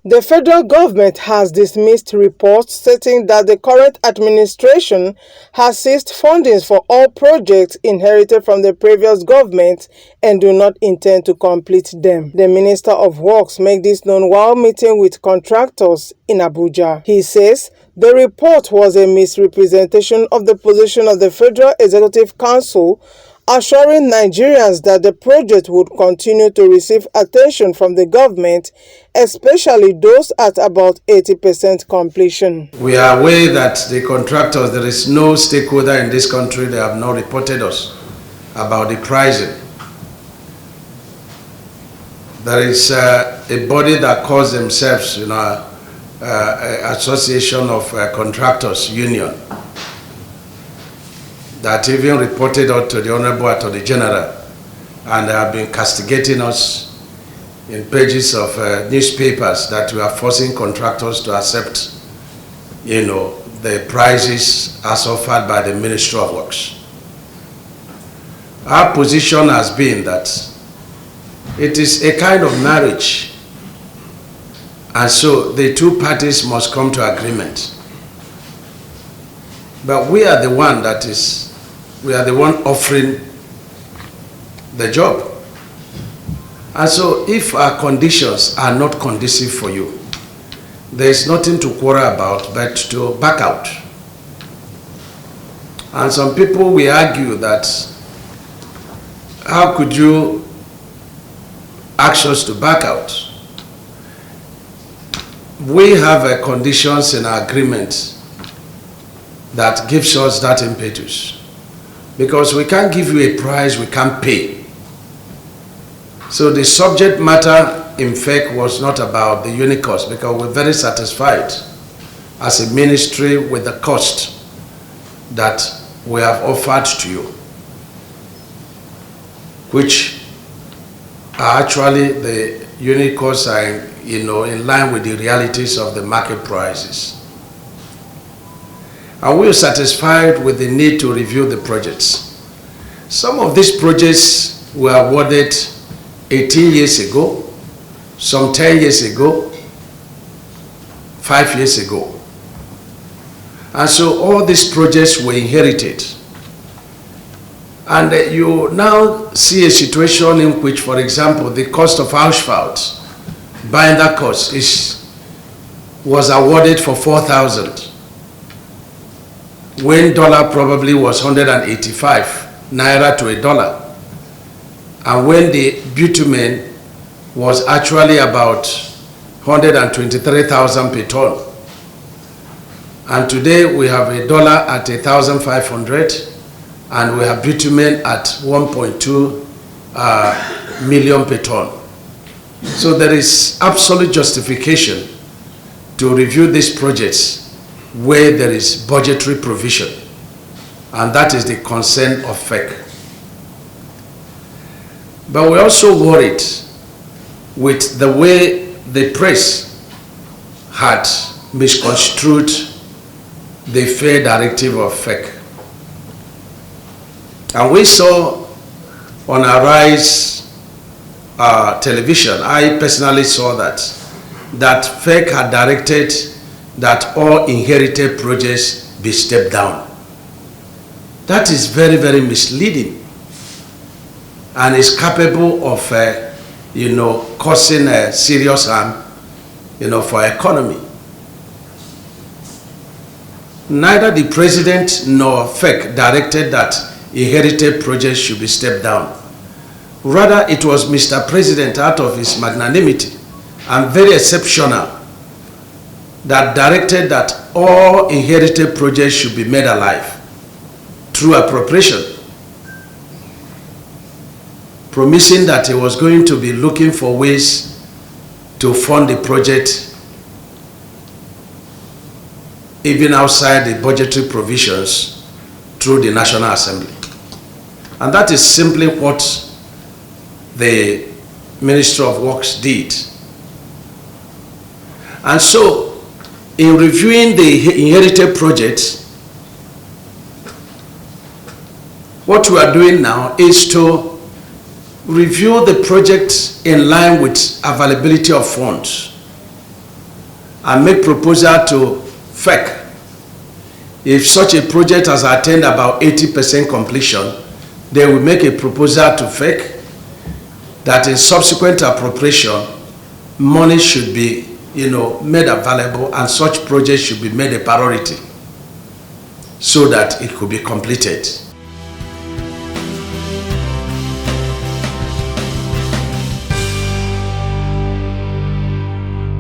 The federal government has dismissed reports stating that the current administration has ceased funding for all projects inherited from the previous government and do not intend to complete them. The Minister of Works made this known while meeting with contractors in Abuja. He says the report was a misrepresentation of the position of the Federal Executive Council, assuring Nigerians that the project would continue to receive attention from the government, especially those at about 80% completion. We are aware that the contractors, there is no stakeholder in this country that have not reported us about the pricing. There is a body that calls themselves, Association of Contractors Union, that even reported out to the Honorable Attorney General, and they have been castigating us in pages of newspapers that we are forcing contractors to accept, the prices as offered by the Ministry of Works. Our position has been that it is a kind of marriage, and so the two parties must come to agreement. But we are the one offering the job. And so if our conditions are not conducive for you, there is nothing to quarrel about but to back out. And some people will argue that how could you ask us to back out? We have conditions in our agreement that gives us that impetus, because we can't give you a price we can't pay. So the subject matter, in fact, was not about the unit cost, because we're very satisfied as a ministry with the cost that we have offered to you, which are actually the unit costs are in line with the realities of the market prices. And we are satisfied with the need to review the projects. Some of these projects were awarded 18 years ago, some 10 years ago, 5 years ago. And so all these projects were inherited. And you now see a situation in which, for example, the cost of asphalt, binder cost, was awarded for 4,000. when dollar probably was 185 naira to a dollar, and when the bitumen was actually about 123,000 per ton. And today we have a dollar at 1,500, and we have bitumen at 1.2 million per ton. So there is absolute justification to review these projects where there is budgetary provision, and that is the concern of FEC. But we're also worried with the way the press had misconstrued the fair directive of FEC. And we saw on Arise television, I personally saw that FEC had directed that all inherited projects be stepped down. That is very, very misleading, and is capable of, causing a serious harm, for economy. Neither the president nor FEC directed that inherited projects should be stepped down. Rather, it was Mr. President, out of his magnanimity and very exceptional, that directed that all inherited projects should be made alive through appropriation, promising that he was going to be looking for ways to fund the project even outside the budgetary provisions through the National Assembly. And that is simply what the Ministry of Works did. And so, in reviewing the inherited projects, what we are doing now is to review the projects in line with availability of funds. and make proposal to FEC. If such a project has attained about 80% completion, they will make a proposal to FEC that in subsequent appropriation, money should be made available, and such projects should be made a priority so that it could be completed.